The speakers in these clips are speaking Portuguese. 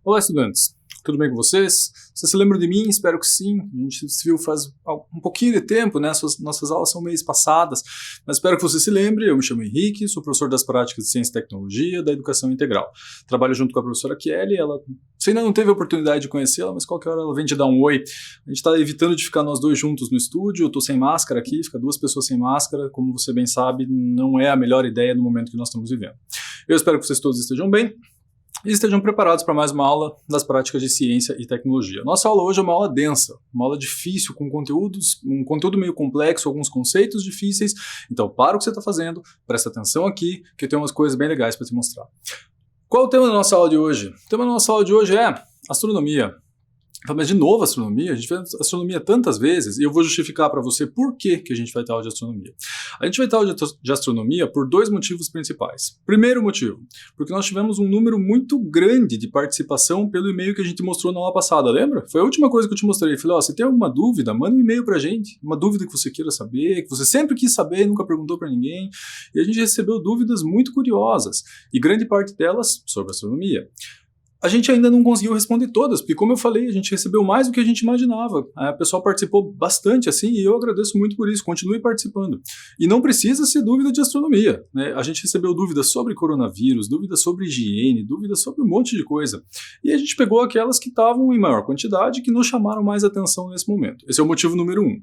Olá, estudantes. Tudo bem com vocês? Vocês se lembram de mim? Espero que sim. A gente se viu faz um pouquinho de tempo, né? Nossas aulas são meio passadas, mas espero que você se lembre. Eu me chamo Henrique, sou professor das práticas de Ciência e Tecnologia da Educação Integral. Trabalho junto com a professora Kelly. Você ainda não teve a oportunidade de conhecê-la, mas qualquer hora ela vem te dar um oi. A gente está evitando de ficar nós dois juntos no estúdio. Eu estou sem máscara aqui, fica duas pessoas sem máscara. Como você bem sabe, não é a melhor ideia no momento que nós estamos vivendo. Eu espero que vocês todos estejam bem e estejam preparados para mais uma aula das práticas de ciência e tecnologia. Nossa aula hoje é uma aula densa, uma aula difícil, com um conteúdo meio complexo, alguns conceitos difíceis. Então, para o que você está fazendo, presta atenção aqui, que eu tenho umas coisas bem legais para te mostrar. Qual é o tema da nossa aula de hoje? O tema da nossa aula de hoje é astronomia. Mas de novo astronomia, a gente fez astronomia tantas vezes e eu vou justificar para você por que a gente vai ter aula de astronomia. A gente vai ter aula de astronomia por dois motivos principais. Primeiro motivo, porque nós tivemos um número muito grande de participação pelo e-mail que a gente mostrou na aula passada, lembra? Foi a última coisa que eu te mostrei. Falei, você tem alguma dúvida? Manda um e-mail pra gente, uma dúvida que você queira saber, que você sempre quis saber e nunca perguntou para ninguém. E a gente recebeu dúvidas muito curiosas, e grande parte delas sobre astronomia. A gente ainda não conseguiu responder todas, porque como eu falei, a gente recebeu mais do que a gente imaginava. O pessoal participou bastante assim, e eu agradeço muito por isso, continue participando. E não precisa ser dúvida de astronomia, né? A gente recebeu dúvidas sobre coronavírus, dúvidas sobre higiene, dúvidas sobre um monte de coisa. E a gente pegou aquelas que estavam em maior quantidade, que nos chamaram mais atenção nesse momento. Esse é o motivo número 1.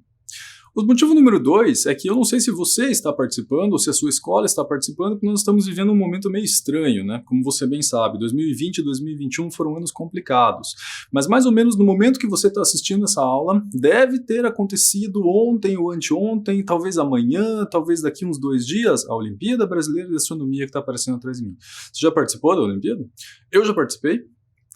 O motivo número 2 é que eu não sei se você está participando ou se a sua escola está participando, porque nós estamos vivendo um momento meio estranho, né? Como você bem sabe, 2020 e 2021 foram anos complicados. Mas mais ou menos no momento que você está assistindo essa aula, deve ter acontecido ontem ou anteontem, talvez amanhã, talvez daqui uns 2 dias, a Olimpíada Brasileira de Astronomia que está aparecendo atrás de mim. Você já participou da Olimpíada? Eu já participei.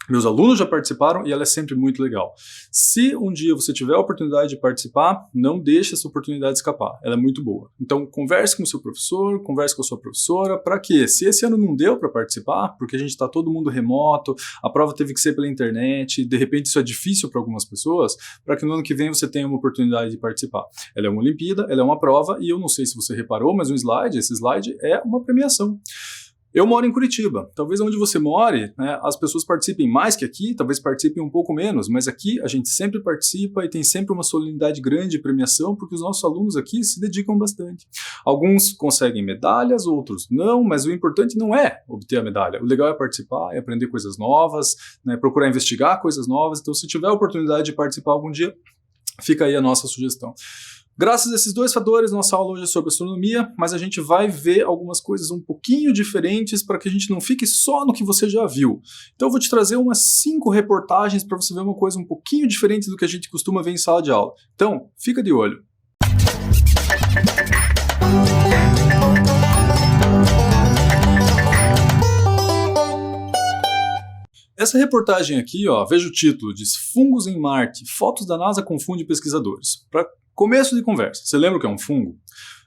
Meus alunos já participaram e ela é sempre muito legal. Se um dia você tiver a oportunidade de participar, não deixe essa oportunidade escapar. Ela é muito boa. Então, converse com o seu professor, converse com a sua professora, para que, se esse ano não deu para participar, porque a gente está todo mundo remoto, a prova teve que ser pela internet, de repente isso é difícil para algumas pessoas, para que no ano que vem você tenha uma oportunidade de participar. Ela é uma Olimpíada, ela é uma prova, e eu não sei se você reparou, mas esse slide é uma premiação. Eu moro em Curitiba. Talvez onde você more, né, as pessoas participem mais que aqui, talvez participem um pouco menos, mas aqui a gente sempre participa e tem sempre uma solenidade grande de premiação, porque os nossos alunos aqui se dedicam bastante. Alguns conseguem medalhas, outros não, mas o importante não é obter a medalha. O legal é participar, é aprender coisas novas, né, procurar investigar coisas novas. Então, se tiver a oportunidade de participar algum dia, fica aí a nossa sugestão. Graças a esses dois fatores, nossa aula hoje é sobre astronomia, mas a gente vai ver algumas coisas um pouquinho diferentes para que a gente não fique só no que você já viu. Então eu vou te trazer umas 5 reportagens para você ver uma coisa um pouquinho diferente do que a gente costuma ver em sala de aula. Então, fica de olho. Essa reportagem aqui, veja o título, diz Fungos em Marte, fotos da NASA confundem pesquisadores. Para começo de conversa, você lembra o que é um fungo?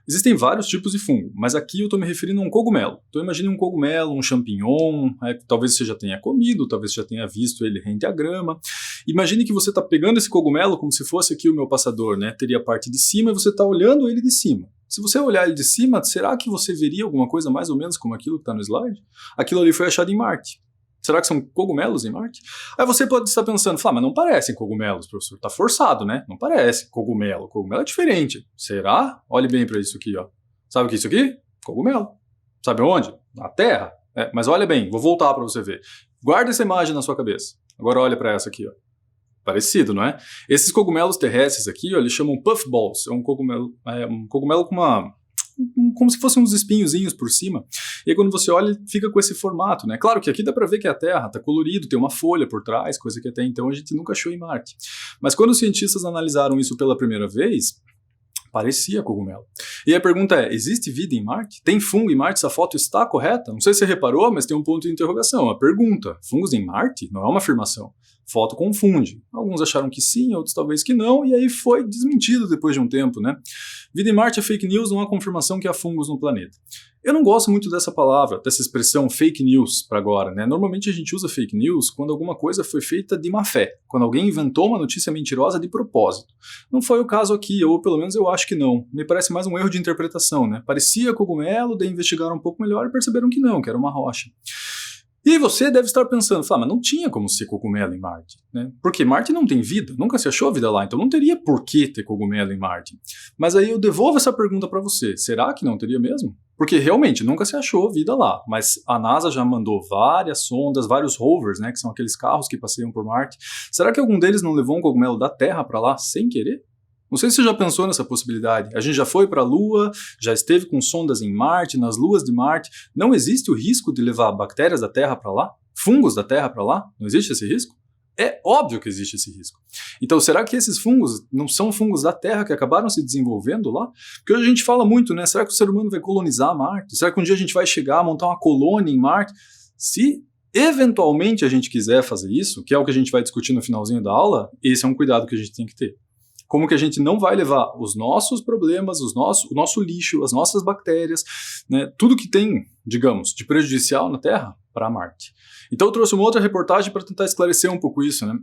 Existem vários tipos de fungo, mas aqui eu estou me referindo a um cogumelo. Então imagine um cogumelo, um champignon, talvez você já tenha comido, talvez você já tenha visto ele rende a grama. Imagine que você está pegando esse cogumelo como se fosse aqui o meu passador, né? Teria a parte de cima e você está olhando ele de cima. Se você olhar ele de cima, será que você veria alguma coisa mais ou menos como aquilo que está no slide? Aquilo ali foi achado em Marte. Será que são cogumelos em Marte? Aí você pode estar pensando, mas não parecem cogumelos, professor. Tá forçado, né? Não parece cogumelo. Cogumelo é diferente. Será? Olhe bem para isso aqui, ó. Sabe o que é isso aqui? Cogumelo. Sabe onde? Na Terra. Mas olha bem, vou voltar para você ver. Guarda essa imagem na sua cabeça. Agora olha para essa aqui, ó. Parecido, não é? Esses cogumelos terrestres aqui, ó, eles chamam puffballs. É um cogumelo com como se fossem uns espinhozinhos por cima, e aí quando você olha, fica com esse formato, né? Claro que aqui dá pra ver que é a Terra, tá colorido, tem uma folha por trás, coisa que até então a gente nunca achou em Marte. Mas quando os cientistas analisaram isso pela primeira vez, parecia cogumelo. E a pergunta é, existe vida em Marte? Tem fungo em Marte? Essa foto está correta? Não sei se você reparou, mas tem um ponto de interrogação. A pergunta, fungos em Marte? Não é uma afirmação. Foto confunde. Alguns acharam que sim, outros talvez que não, e aí foi desmentido depois de um tempo, né? Vida em Marte é fake news, não há confirmação que há fungos no planeta. Eu não gosto muito dessa palavra, dessa expressão fake news para agora, né? Normalmente a gente usa fake news quando alguma coisa foi feita de má fé, quando alguém inventou uma notícia mentirosa de propósito. Não foi o caso aqui, ou pelo menos eu acho que não. Me parece mais um erro de interpretação, né? Parecia cogumelo, daí investigaram um pouco melhor e perceberam que não, que era uma rocha. E aí você deve estar pensando, mas não tinha como ser cogumelo em Marte, né? Porque Marte não tem vida, nunca se achou vida lá, então não teria por que ter cogumelo em Marte. Mas aí eu devolvo essa pergunta para você, será que não teria mesmo? Porque realmente nunca se achou vida lá, mas a NASA já mandou várias sondas, vários rovers, né, que são aqueles carros que passeiam por Marte. Será que algum deles não levou um cogumelo da Terra para lá sem querer? Não sei se você já pensou nessa possibilidade. A gente já foi para a Lua, já esteve com sondas em Marte, nas luas de Marte. Não existe o risco de levar bactérias da Terra para lá? Fungos da Terra para lá? Não existe esse risco? É óbvio que existe esse risco. Então, será que esses fungos não são fungos da Terra que acabaram se desenvolvendo lá? Porque hoje a gente fala muito, né? Será que o ser humano vai colonizar Marte? Será que um dia a gente vai chegar a montar uma colônia em Marte? Se eventualmente a gente quiser fazer isso, que é o que a gente vai discutir no finalzinho da aula, esse é um cuidado que a gente tem que ter. Como que a gente não vai levar os nossos problemas, o nosso lixo, as nossas bactérias, né, tudo que tem, digamos, de prejudicial na Terra, para Marte. Então eu trouxe uma outra reportagem para tentar esclarecer um pouco isso, né?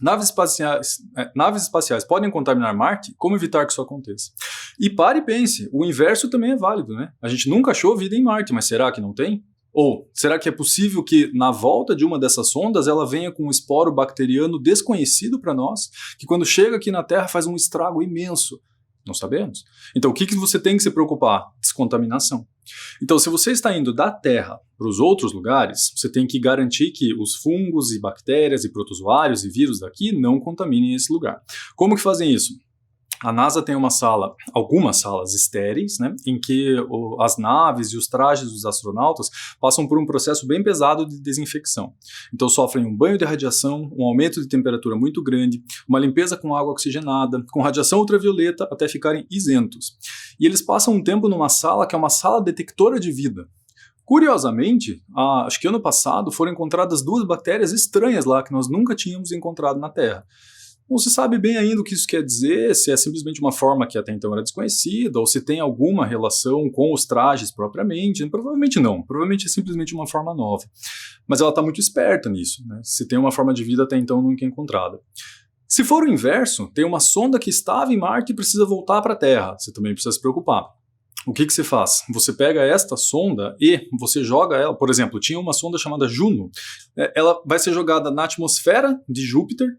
Naves espaciais podem contaminar Marte? Como evitar que isso aconteça? E pare e pense, o inverso também é válido, né? A gente nunca achou vida em Marte, mas será que não tem? Ou será que é possível que na volta de uma dessas sondas ela venha com um esporo bacteriano desconhecido para nós, que quando chega aqui na Terra faz um estrago imenso? Não sabemos. Então o que você tem que se preocupar? Descontaminação. Então se você está indo da Terra para os outros lugares, você tem que garantir que os fungos e bactérias e protozoários e vírus daqui não contaminem esse lugar. Como que fazem isso? A NASA tem algumas salas estéreis, né, em que as naves e os trajes dos astronautas passam por um processo bem pesado de desinfecção. Então sofrem um banho de radiação, um aumento de temperatura muito grande, uma limpeza com água oxigenada, com radiação ultravioleta até ficarem isentos. E eles passam um tempo numa sala que é uma sala detectora de vida. Curiosamente, acho que ano passado foram encontradas 2 bactérias estranhas lá que nós nunca tínhamos encontrado na Terra. Não se sabe bem ainda o que isso quer dizer, se é simplesmente uma forma que até então era desconhecida, ou se tem alguma relação com os trajes propriamente. Provavelmente não, provavelmente é simplesmente uma forma nova. Mas ela está muito esperta nisso, né? Se tem uma forma de vida até então nunca encontrada. Se for o inverso, tem uma sonda que estava em Marte e precisa voltar para a Terra, você também precisa se preocupar. O que você faz? Você pega esta sonda e você joga ela, por exemplo, tinha uma sonda chamada Juno, ela vai ser jogada na atmosfera de Júpiter,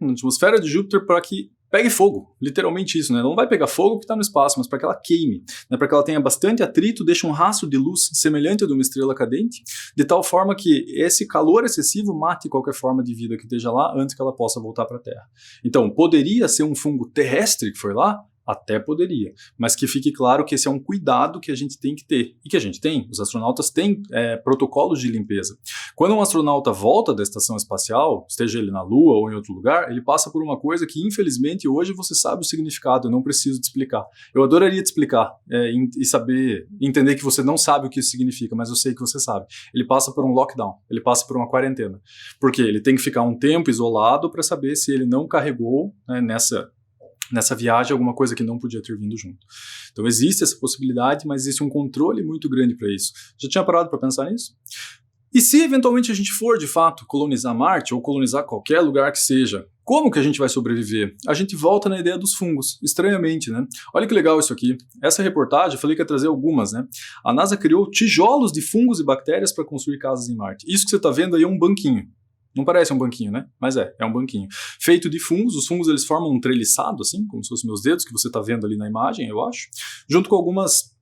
para que pegue fogo, literalmente isso, né? Ela não vai pegar fogo que está no espaço, mas para que ela queime, né? Para que ela tenha bastante atrito, deixe um rastro de luz semelhante ao de uma estrela cadente, de tal forma que esse calor excessivo mate qualquer forma de vida que esteja lá antes que ela possa voltar para a Terra. Então, poderia ser um fungo terrestre que foi lá? Até poderia, mas que fique claro que esse é um cuidado que a gente tem que ter, e que a gente tem, os astronautas têm protocolos de limpeza. Quando um astronauta volta da estação espacial, esteja ele na Lua ou em outro lugar, ele passa por uma coisa que infelizmente hoje você sabe o significado, eu não preciso te explicar. Eu adoraria te explicar e saber, entender que você não sabe o que isso significa, mas eu sei que você sabe. Ele passa por um lockdown, ele passa por uma quarentena, porque ele tem que ficar um tempo isolado para saber se ele não carregou, né, nessa viagem alguma coisa que não podia ter vindo junto. Então existe essa possibilidade, mas existe um controle muito grande para isso. Já tinha parado para pensar nisso? E se eventualmente a gente for de fato colonizar Marte ou colonizar qualquer lugar que seja, como que a gente vai sobreviver? A gente volta na ideia dos fungos, estranhamente, né? Olha que legal isso aqui. Essa reportagem, eu falei que ia trazer algumas, né? A NASA criou tijolos de fungos e bactérias para construir casas em Marte. Isso que você está vendo aí é um banquinho. Não parece um banquinho, né? Mas é um banquinho. Feito de fungos, os fungos eles formam um treliçado, assim, como se fossem meus dedos, que você está vendo ali na imagem, eu acho, junto com algumas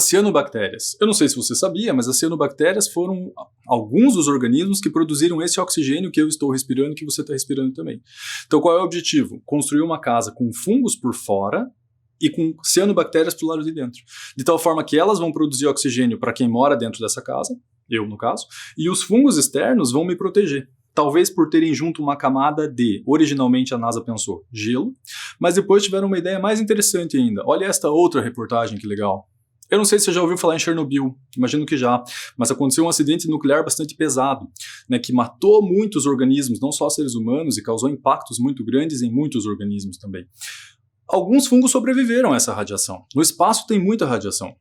cianobactérias. Eu não sei se você sabia, mas as cianobactérias foram alguns dos organismos que produziram esse oxigênio que eu estou respirando e que você está respirando também. Então qual é o objetivo? Construir uma casa com fungos por fora e com cianobactérias pro lado de dentro. De tal forma que elas vão produzir oxigênio para quem mora dentro dessa casa, eu no caso, e os fungos externos vão me proteger. Talvez por terem junto uma camada de, originalmente a NASA pensou, gelo, mas depois tiveram uma ideia mais interessante ainda. Olha esta outra reportagem, que legal. Eu não sei se você já ouviu falar em Chernobyl, imagino que já, mas aconteceu um acidente nuclear bastante pesado, né, que matou muitos organismos, não só seres humanos, e causou impactos muito grandes em muitos organismos também. Alguns fungos sobreviveram a essa radiação. No espaço tem muita radiação,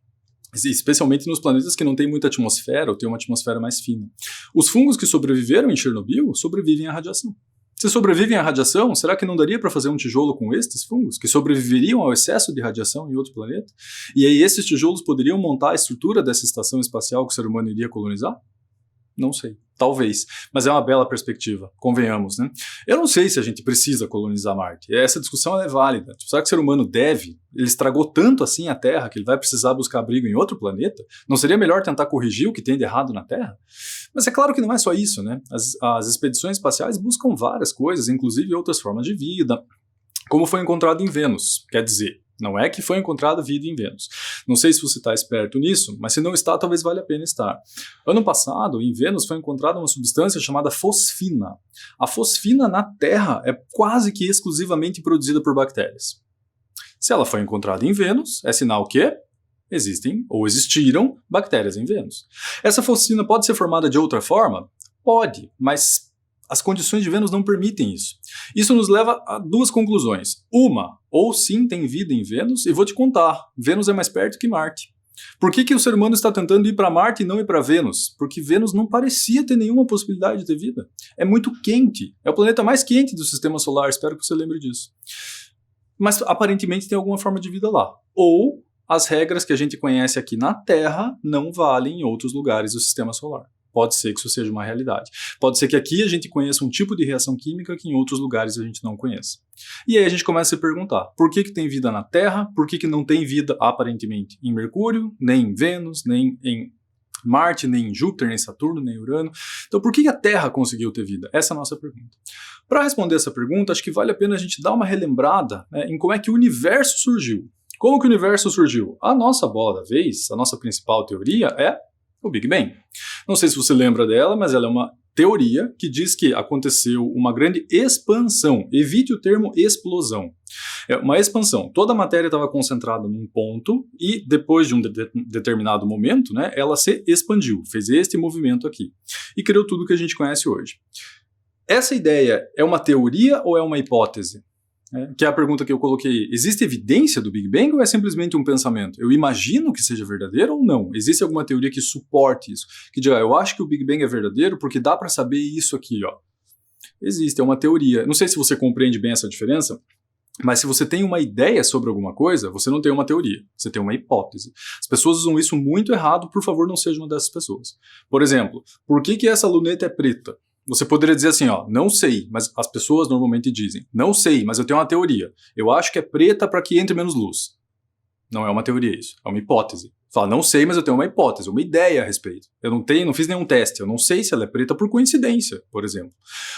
especialmente nos planetas que não tem muita atmosfera ou tem uma atmosfera mais fina. Os fungos que sobreviveram em Chernobyl sobrevivem à radiação. Se sobrevivem à radiação, será que não daria para fazer um tijolo com estes fungos, que sobreviveriam ao excesso de radiação em outro planeta? E aí esses tijolos poderiam montar a estrutura dessa estação espacial que o ser humano iria colonizar? Não sei. Talvez, mas é uma bela perspectiva, convenhamos, né? Eu não sei se a gente precisa colonizar Marte, essa discussão é válida. Tipo, será que o ser humano deve? Ele estragou tanto assim a Terra que ele vai precisar buscar abrigo em outro planeta? Não seria melhor tentar corrigir o que tem de errado na Terra? Mas é claro que não é só isso, né? As expedições espaciais buscam várias coisas, inclusive outras formas de vida, como foi encontrado em Vênus, quer dizer, não é que foi encontrada vida em Vênus. Não sei se você está esperto nisso, mas se não está, talvez valha a pena estar. Ano passado, em Vênus, foi encontrada uma substância chamada fosfina. A fosfina na Terra é quase que exclusivamente produzida por bactérias. Se ela foi encontrada em Vênus, é sinal que existem ou existiram bactérias em Vênus. Essa fosfina pode ser formada de outra forma? Pode, mas as condições de Vênus não permitem isso. Isso nos leva a duas conclusões. Uma, ou sim tem vida em Vênus, e vou te contar, Vênus é mais perto que Marte. Por que o ser humano está tentando ir para Marte e não ir para Vênus? Porque Vênus não parecia ter nenhuma possibilidade de ter vida. É muito quente, é o planeta mais quente do sistema solar, espero que você lembre disso. Mas aparentemente tem alguma forma de vida lá. Ou as regras que a gente conhece aqui na Terra não valem em outros lugares do sistema solar. Pode ser que isso seja uma realidade. Pode ser que aqui a gente conheça um tipo de reação química que em outros lugares a gente não conheça. E aí a gente começa a se perguntar, por que tem vida na Terra? Por que não tem vida, aparentemente, em Mercúrio, nem em Vênus, nem em Marte, nem em Júpiter, nem em Saturno, nem em Urano? Então por que a Terra conseguiu ter vida? Essa é a nossa pergunta. Para responder essa pergunta, acho que vale a pena a gente dar uma relembrada, né, em como é que o universo surgiu. Como que o universo surgiu? A nossa bola da vez, a nossa principal teoria é o Big Bang. Não sei se você lembra dela, mas ela é uma teoria que diz que aconteceu uma grande expansão. Evite o termo explosão. É uma expansão. Toda a matéria estava concentrada num ponto e depois de um determinado momento, né, ela se expandiu, fez este movimento aqui e criou tudo que a gente conhece hoje. Essa ideia é uma teoria ou é uma hipótese? Que é a pergunta que eu coloquei. Existe evidência do Big Bang ou é simplesmente um pensamento? Eu imagino que seja verdadeiro ou não? Existe alguma teoria que suporte isso? Que diga, eu acho que o Big Bang é verdadeiro porque dá para saber isso aqui, ó. Existe, é uma teoria. Não sei se você compreende bem essa diferença, mas se você tem uma ideia sobre alguma coisa, você não tem uma teoria, você tem uma hipótese. As pessoas usam isso muito errado, por favor, não seja uma dessas pessoas. Por exemplo, por que essa luneta é preta? Você poderia dizer assim, ó, não sei, mas as pessoas normalmente dizem, não sei, mas eu tenho uma teoria. Eu acho que é preta para que entre menos luz. Não é uma teoria isso, é uma hipótese. Fala, não sei, mas eu tenho uma hipótese, uma ideia a respeito. Eu não fiz nenhum teste, eu não sei se ela é preta por coincidência, por exemplo.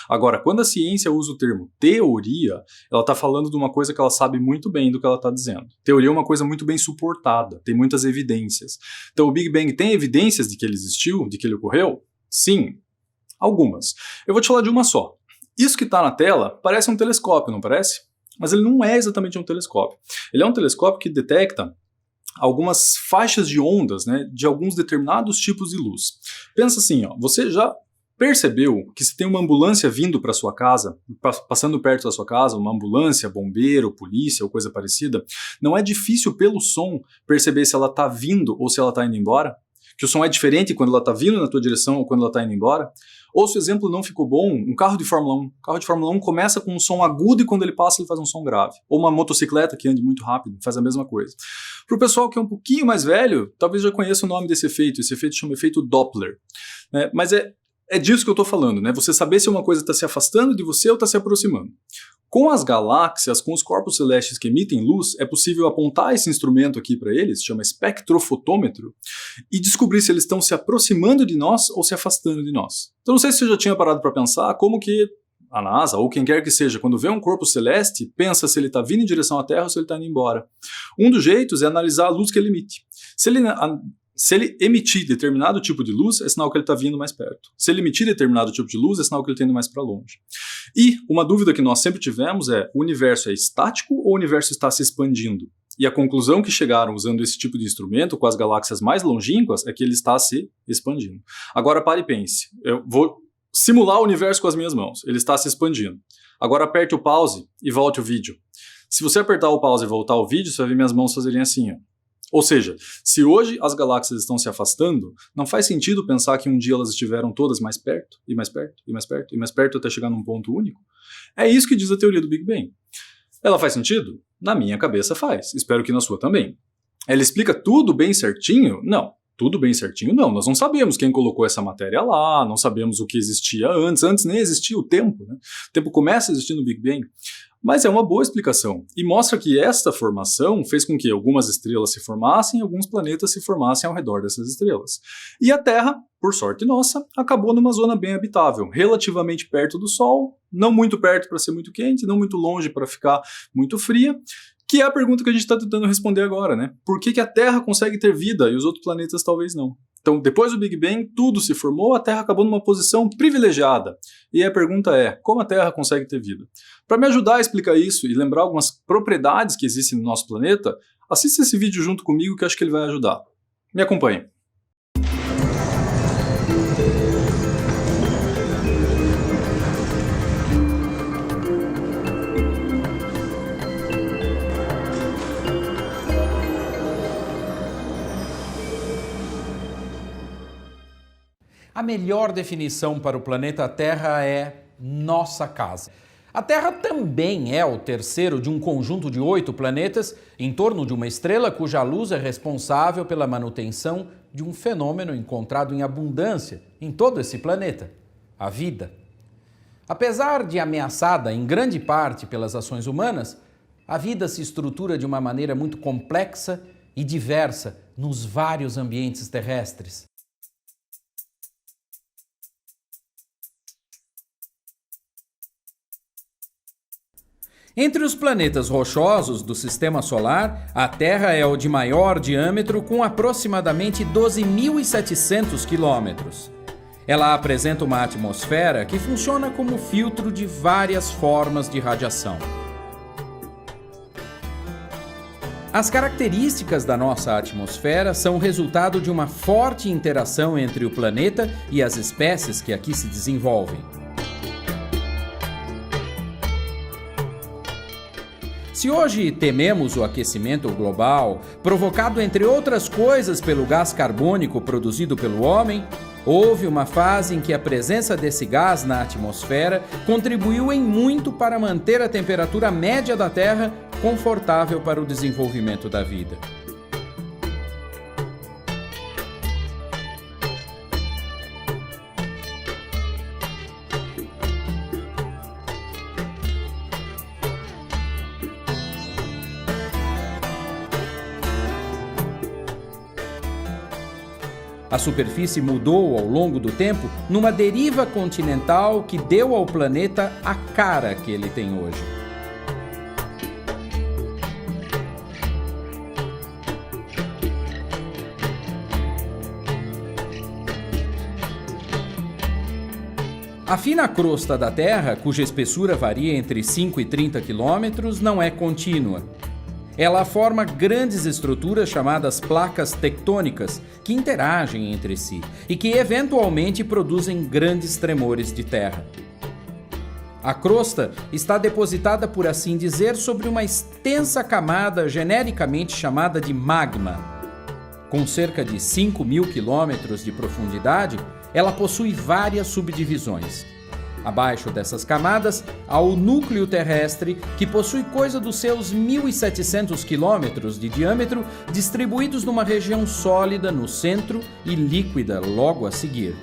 Agora, quando a ciência usa o termo teoria, ela está falando de uma coisa que ela sabe muito bem do que ela está dizendo. Teoria é uma coisa muito bem suportada, tem muitas evidências. Então o Big Bang tem evidências de que ele existiu, de que ele ocorreu? Sim. Algumas. Eu vou te falar de uma só. Isso que está na tela parece um telescópio, não parece? Mas ele não é exatamente um telescópio. Ele é um telescópio que detecta algumas faixas de ondas, né, de alguns determinados tipos de luz. Pensa assim, ó, você já percebeu que se tem uma ambulância vindo para sua casa, passando perto da sua casa, uma ambulância, bombeiro, polícia ou coisa parecida, não é difícil pelo som perceber se ela está vindo ou se ela está indo embora? Que o som é diferente quando ela está vindo na tua direção ou quando ela está indo embora? Ou se o exemplo não ficou bom, um carro de Fórmula 1. O carro de Fórmula 1 começa com um som agudo e quando ele passa ele faz um som grave. Ou uma motocicleta que ande muito rápido, faz a mesma coisa. Para o pessoal que é um pouquinho mais velho, talvez já conheça o nome desse efeito. Esse efeito chama efeito Doppler. Né? Mas é disso que eu estou falando, né? Você saber se uma coisa está se afastando de você ou está se aproximando. Com as galáxias, com os corpos celestes que emitem luz, é possível apontar esse instrumento aqui para eles, chama espectrofotômetro, e descobrir se eles estão se aproximando de nós ou se afastando de nós. Então não sei se você já tinha parado para pensar como que a NASA, ou quem quer que seja, quando vê um corpo celeste, pensa se ele está vindo em direção à Terra ou se ele está indo embora. Um dos jeitos é analisar a luz que ele emite. Se ele emitir determinado tipo de luz, é sinal que ele está vindo mais perto. Se ele emitir determinado tipo de luz, é sinal que ele está indo mais para longe. E uma dúvida que nós sempre tivemos é, o universo é estático ou o universo está se expandindo? E a conclusão que chegaram usando esse tipo de instrumento com as galáxias mais longínquas é que ele está se expandindo. Agora pare e pense. Eu vou simular o universo com as minhas mãos. Ele está se expandindo. Agora aperte o pause e volte o vídeo. Se você apertar o pause e voltar o vídeo, você vai ver minhas mãos fazerem assim, ó. Ou seja, se hoje as galáxias estão se afastando, não faz sentido pensar que um dia elas estiveram todas mais perto, e mais perto, e mais perto, e mais perto até chegar num ponto único? É isso que diz a teoria do Big Bang. Ela faz sentido? Na minha cabeça faz. Espero que na sua também. Ela explica tudo bem certinho? Não. tudo bem certinho? Não, nós não sabemos quem colocou essa matéria lá, não sabemos o que existia antes nem existia o tempo, né? O tempo começa a existir no Big Bang. Mas é uma boa explicação e mostra que esta formação fez com que algumas estrelas se formassem e alguns planetas se formassem ao redor dessas estrelas. E a Terra, por sorte nossa, acabou numa zona bem habitável, relativamente perto do Sol, não muito perto para ser muito quente, não muito longe para ficar muito fria, que é a pergunta que a gente está tentando responder agora, né? Por que a Terra consegue ter vida e os outros planetas talvez não? Então, depois do Big Bang, tudo se formou, a Terra acabou numa posição privilegiada. E a pergunta é, como a Terra consegue ter vida? Para me ajudar a explicar isso e lembrar algumas propriedades que existem no nosso planeta, assista esse vídeo junto comigo que eu acho que ele vai ajudar. Me acompanhe. A melhor definição para o planeta Terra é nossa casa. A Terra também é o terceiro de um conjunto de 8 planetas em torno de uma estrela cuja luz é responsável pela manutenção de um fenômeno encontrado em abundância em todo esse planeta, a vida. Apesar de ameaçada em grande parte pelas ações humanas, a vida se estrutura de uma maneira muito complexa e diversa nos vários ambientes terrestres. Entre os planetas rochosos do Sistema Solar, a Terra é o de maior diâmetro, com aproximadamente 12.700 quilômetros. Ela apresenta uma atmosfera que funciona como filtro de várias formas de radiação. As características da nossa atmosfera são resultado de uma forte interação entre o planeta e as espécies que aqui se desenvolvem. Se hoje tememos o aquecimento global, provocado entre outras coisas pelo gás carbônico produzido pelo homem, houve uma fase em que a presença desse gás na atmosfera contribuiu em muito para manter a temperatura média da Terra confortável para o desenvolvimento da vida. A superfície mudou ao longo do tempo numa deriva continental que deu ao planeta a cara que ele tem hoje. A fina crosta da Terra, cuja espessura varia entre 5 e 30 quilômetros, não é contínua. Ela forma grandes estruturas chamadas placas tectônicas, que interagem entre si e que eventualmente produzem grandes tremores de terra. A crosta está depositada, por assim dizer, sobre uma extensa camada genericamente chamada de magma. Com cerca de 5.000 quilômetros de profundidade, ela possui várias subdivisões. Abaixo dessas camadas, há o núcleo terrestre, que possui coisa dos seus 1.700 quilômetros de diâmetro, distribuídos numa região sólida no centro e líquida logo a seguir.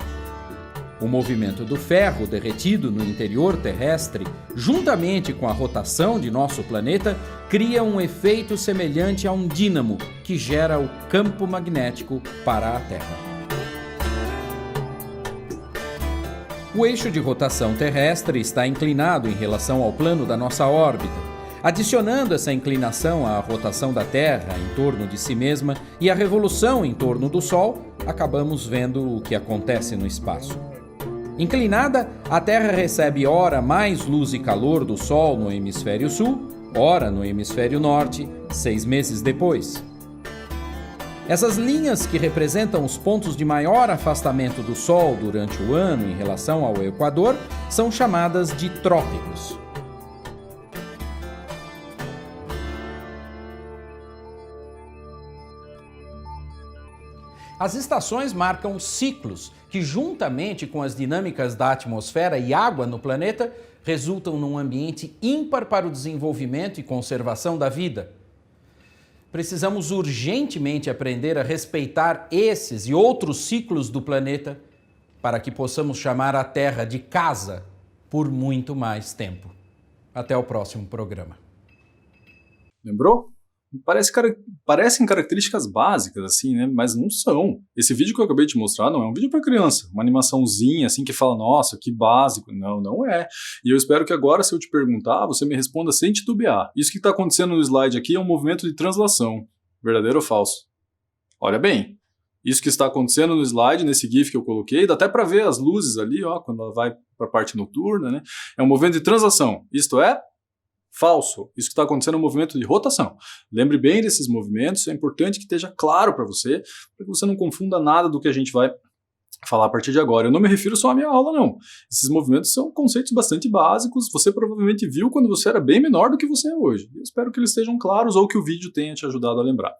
O movimento do ferro derretido no interior terrestre, juntamente com a rotação de nosso planeta, cria um efeito semelhante a um dínamo que gera o campo magnético para a Terra. O eixo de rotação terrestre está inclinado em relação ao plano da nossa órbita. Adicionando essa inclinação à rotação da Terra em torno de si mesma e à revolução em torno do Sol, acabamos vendo o que acontece no espaço. Inclinada, a Terra recebe ora mais luz e calor do Sol no hemisfério sul, ora no hemisfério norte, 6 meses depois. Essas linhas, que representam os pontos de maior afastamento do Sol durante o ano em relação ao Equador, são chamadas de trópicos. As estações marcam ciclos que, juntamente com as dinâmicas da atmosfera e água no planeta, resultam num ambiente ímpar para o desenvolvimento e conservação da vida. precisamos urgentemente aprender a respeitar esses e outros ciclos do planeta para que possamos chamar a Terra de casa por muito mais tempo. Até o próximo programa. Lembrou? Parecem características básicas, assim, né? Mas não são. Esse vídeo que eu acabei de mostrar não é um vídeo para criança, uma animaçãozinha, assim, que fala, nossa, que básico. Não, não é. E eu espero que agora, se eu te perguntar, você me responda sem titubear. Isso que está acontecendo no slide aqui é um movimento de translação. Verdadeiro ou falso? Olha bem. Isso que está acontecendo no slide, nesse GIF que eu coloquei, dá até para ver as luzes ali, ó, quando ela vai para a parte noturna, né? É um movimento de translação. Isto é falso. Isso que está acontecendo é um movimento de rotação. Lembre bem desses movimentos, é importante que esteja claro para que você não confunda nada do que a gente vai falar a partir de agora. Eu não me refiro só à minha aula, não. Esses movimentos são conceitos bastante básicos, você provavelmente viu quando você era bem menor do que você é hoje. Eu espero que eles estejam claros ou que o vídeo tenha te ajudado a lembrar.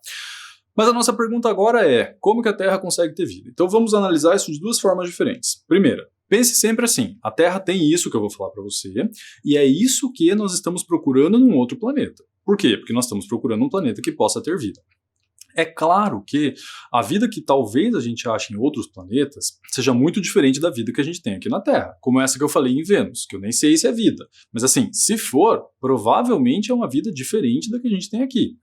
Mas a nossa pergunta agora é, como que a Terra consegue ter vida? Então vamos analisar isso de duas formas diferentes. Primeira, pense sempre assim, a Terra tem isso que eu vou falar para você, e é isso que nós estamos procurando num outro planeta. Por quê? Porque nós estamos procurando um planeta que possa ter vida. É claro que a vida que talvez a gente ache em outros planetas seja muito diferente da vida que a gente tem aqui na Terra, como essa que eu falei em Vênus, que eu nem sei se é vida. Mas assim, se for, provavelmente é uma vida diferente da que a gente tem aqui.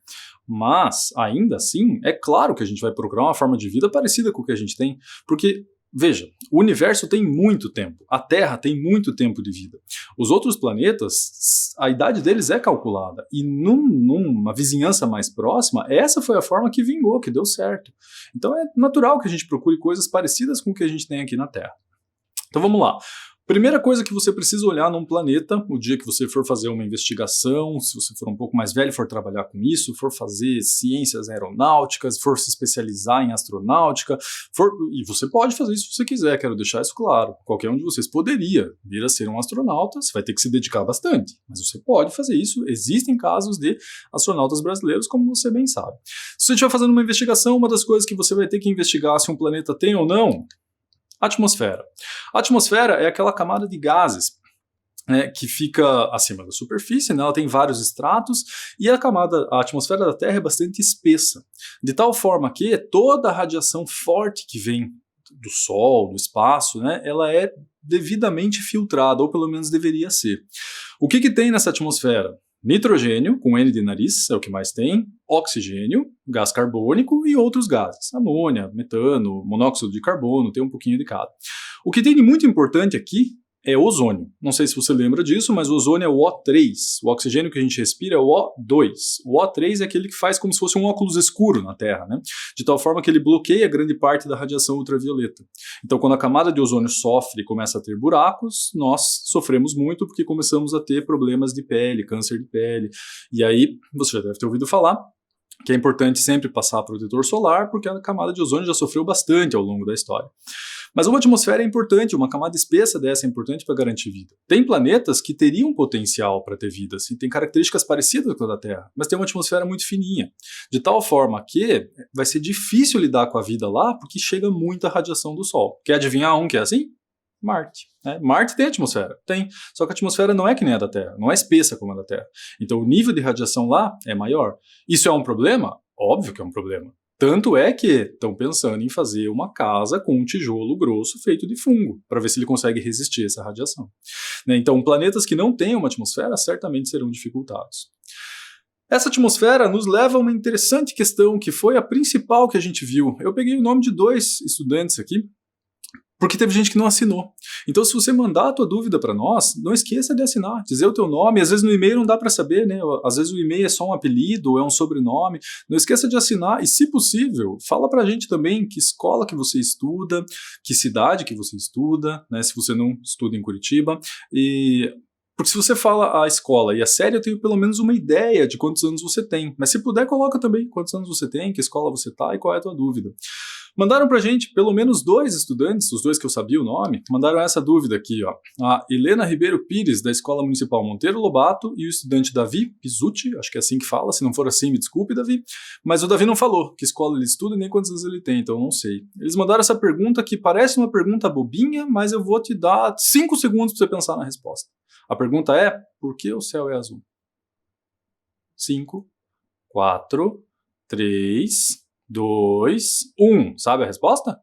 Mas, ainda assim, é claro que a gente vai procurar uma forma de vida parecida com o que a gente tem, porque, veja, o universo tem muito tempo, a Terra tem muito tempo de vida. Os outros planetas, a idade deles é calculada, e numa vizinhança mais próxima, essa foi a forma que vingou, que deu certo. Então é natural que a gente procure coisas parecidas com o que a gente tem aqui na Terra. Então vamos lá. Primeira coisa que você precisa olhar num planeta, o dia que você for fazer uma investigação, se você for um pouco mais velho e for trabalhar com isso, for fazer ciências aeronáuticas, for se especializar em astronáutica, e você pode fazer isso se você quiser, quero deixar isso claro. Qualquer um de vocês poderia vir a ser um astronauta, você vai ter que se dedicar bastante, mas você pode fazer isso, existem casos de astronautas brasileiros, como você bem sabe. Se você estiver fazendo uma investigação, uma das coisas que você vai ter que investigar se um planeta tem ou não, atmosfera. A atmosfera é aquela camada de gases, né, que fica acima da superfície, né, ela tem vários estratos, e a atmosfera da Terra é bastante espessa, de tal forma que toda a radiação forte que vem do Sol, do espaço, né, ela é devidamente filtrada, ou pelo menos deveria ser. O que tem nessa atmosfera? Nitrogênio, com N de nariz, é o que mais tem, oxigênio, gás carbônico e outros gases, amônia, metano, monóxido de carbono, tem um pouquinho de cada. O que tem de muito importante aqui é ozônio. Não sei se você lembra disso, mas o ozônio é o O3. O oxigênio que a gente respira é o O2. O O3 é aquele que faz como se fosse um óculos escuro na Terra, né? De tal forma que ele bloqueia grande parte da radiação ultravioleta. Então, quando a camada de ozônio sofre e começa a ter buracos, nós sofremos muito porque começamos a ter problemas de pele, câncer de pele. E aí, você já deve ter ouvido falar que é importante sempre passar protetor solar, porque a camada de ozônio já sofreu bastante ao longo da história. Mas uma atmosfera é importante, uma camada espessa dessa é importante para garantir vida. Tem planetas que teriam potencial para ter vida, assim, tem características parecidas com a da Terra, mas tem uma atmosfera muito fininha, de tal forma que vai ser difícil lidar com a vida lá, porque chega muita radiação do Sol. Quer adivinhar um que é assim? Marte. Né? Marte tem atmosfera? Tem. Só que a atmosfera não é que nem a da Terra, não é espessa como a da Terra. Então o nível de radiação lá é maior. Isso é um problema? Óbvio que é um problema. Tanto é que estão pensando em fazer uma casa com um tijolo grosso feito de fungo, para ver se ele consegue resistir a essa radiação. Né? Então planetas que não têm uma atmosfera certamente serão dificultados. Essa atmosfera nos leva a uma interessante questão, que foi a principal que a gente viu. Eu peguei o nome de 2 estudantes aqui, porque teve gente que não assinou. Então, se você mandar a tua dúvida para nós, não esqueça de assinar, dizer o teu nome. Às vezes no e-mail não dá para saber, né? Às vezes o e-mail é só um apelido ou é um sobrenome. Não esqueça de assinar e, se possível, fala para a gente também que escola que você estuda, que cidade que você estuda, né? Se você não estuda em Curitiba. Porque se você fala a escola e a série, eu tenho pelo menos uma ideia de quantos anos você tem. Mas se puder, coloca também quantos anos você tem, que escola você está e qual é a tua dúvida. Mandaram pra gente pelo menos 2 estudantes, os 2 que eu sabia o nome, mandaram essa dúvida aqui, ó. A Helena Ribeiro Pires, da Escola Municipal Monteiro Lobato, e o estudante Davi Pizzuti, acho que é assim que fala, se não for assim, me desculpe, Davi, mas o Davi não falou que escola ele estuda e nem quantos anos ele tem, então eu não sei. Eles mandaram essa pergunta que parece uma pergunta bobinha, mas eu vou te dar 5 segundos pra você pensar na resposta. A pergunta é, por que o céu é azul? 5, 4, 3, 2, 1. Sabe a resposta?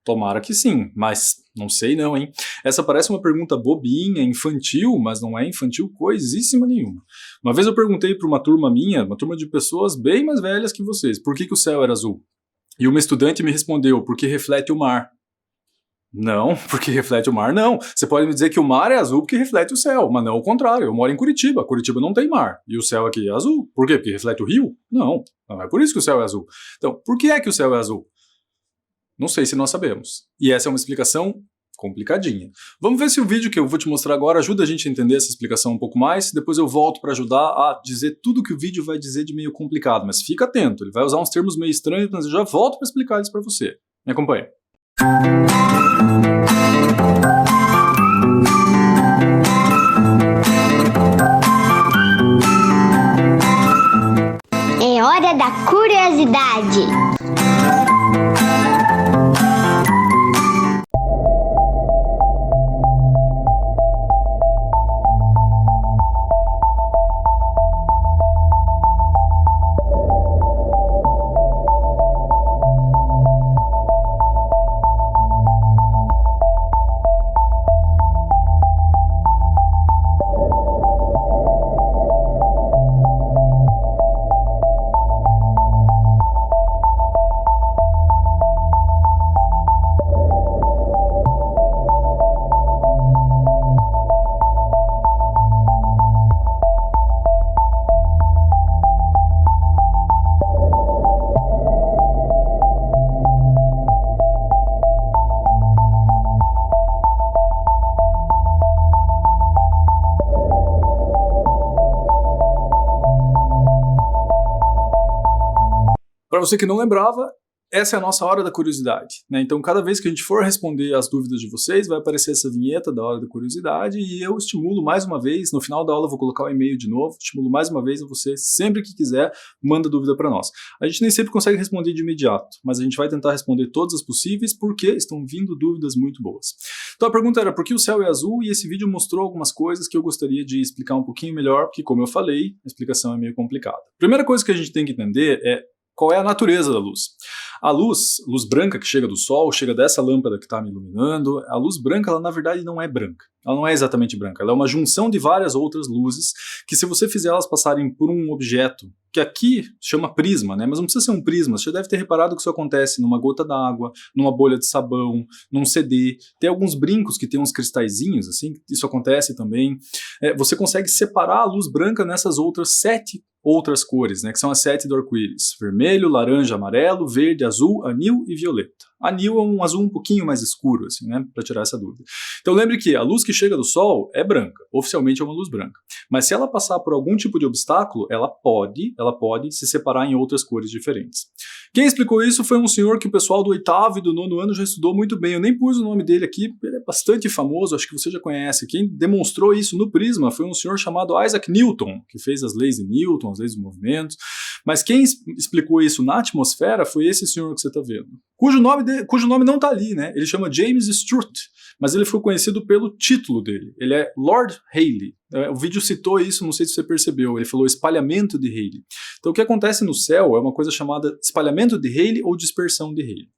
Tomara que sim, mas não sei não, hein? Essa parece uma pergunta bobinha, infantil, mas não é infantil coisíssima nenhuma. Uma vez eu perguntei para uma turma minha, uma turma de pessoas bem mais velhas que vocês, por que o céu era azul? E uma estudante me respondeu, porque reflete o mar. Não, porque reflete o mar, não. Você pode me dizer que o mar é azul porque reflete o céu, mas não o contrário. Eu moro em Curitiba, Curitiba não tem mar. E o céu aqui é azul. Por quê? Porque reflete o rio? Não, não é por isso que o céu é azul. Então, por que é que o céu é azul? Não sei se nós sabemos. E essa é uma explicação complicadinha. Vamos ver se o vídeo que eu vou te mostrar agora ajuda a gente a entender essa explicação um pouco mais. Depois eu volto para ajudar a dizer tudo que o vídeo vai dizer de meio complicado. Mas fica atento, ele vai usar uns termos meio estranhos, mas eu já volto para explicar eles para você. Me acompanha. É hora da curiosidade. Para você que não lembrava, essa é a nossa hora da curiosidade, né? Então, cada vez que a gente for responder as dúvidas de vocês, vai aparecer essa vinheta da hora da curiosidade e eu estimulo mais uma vez, no final da aula eu vou colocar o e-mail de novo, estimulo mais uma vez a você, sempre que quiser, manda dúvida para nós. A gente nem sempre consegue responder de imediato, mas a gente vai tentar responder todas as possíveis porque estão vindo dúvidas muito boas. Então a pergunta era por que o céu é azul e esse vídeo mostrou algumas coisas que eu gostaria de explicar um pouquinho melhor, porque como eu falei, a explicação é meio complicada. Primeira coisa que a gente tem que entender é qual é a natureza da luz. A luz branca que chega do sol, chega dessa lâmpada que está me iluminando, a luz branca, ela na verdade não é branca. Ela não é exatamente branca, ela é uma junção de várias outras luzes que se você fizer elas passarem por um objeto, que aqui chama prisma, né? Mas não precisa ser um prisma, você já deve ter reparado que isso acontece numa gota d'água, numa bolha de sabão, num CD, tem alguns brincos que tem uns cristalzinhos, assim, isso acontece também. Você consegue separar a luz branca nessas outras 7 outras cores, né, que são as 7 do arco-íris: vermelho, laranja, amarelo, verde, azul, anil e violeta. Anil é um azul um pouquinho mais escuro, assim, né, para tirar essa dúvida. Então lembre que a luz que chega do sol é branca, oficialmente é uma luz branca. Mas se ela passar por algum tipo de obstáculo, ela pode se separar em outras cores diferentes. Quem explicou isso foi um senhor que o pessoal do 8º e do 9º ano já estudou muito bem. Eu nem pus o nome dele aqui, ele é bastante famoso, acho que você já conhece. Quem demonstrou isso no prisma foi um senhor chamado Isaac Newton, que fez as leis de Newton, as leis dos movimentos. Mas quem explicou isso na atmosfera foi esse senhor que você está vendo, cujo nome não está ali, né? Ele chama James Strutt, mas ele foi conhecido pelo título dele. Ele é Lord Rayleigh. O vídeo citou isso, não sei se você percebeu, ele falou espalhamento de Rayleigh. Então o que acontece no céu é uma coisa chamada espalhamento de Rayleigh ou dispersão de Rayleigh.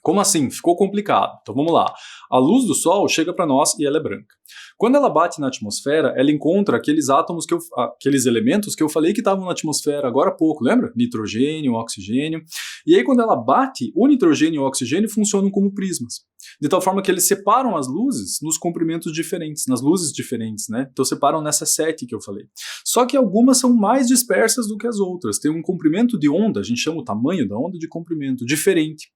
Como assim? Ficou complicado. Então vamos lá. A luz do Sol chega para nós e ela é branca. Quando ela bate na atmosfera, ela encontra aqueles aqueles elementos que eu falei que estavam na atmosfera agora há pouco, lembra? Nitrogênio, oxigênio. E aí quando ela bate, o nitrogênio e o oxigênio funcionam como prismas. De tal forma que eles separam as luzes nos comprimentos diferentes, nas luzes diferentes, né? Então separam nessas 7 que eu falei. Só que algumas são mais dispersas do que as outras. Tem um comprimento de onda, a gente chama o tamanho da onda de comprimento, diferente.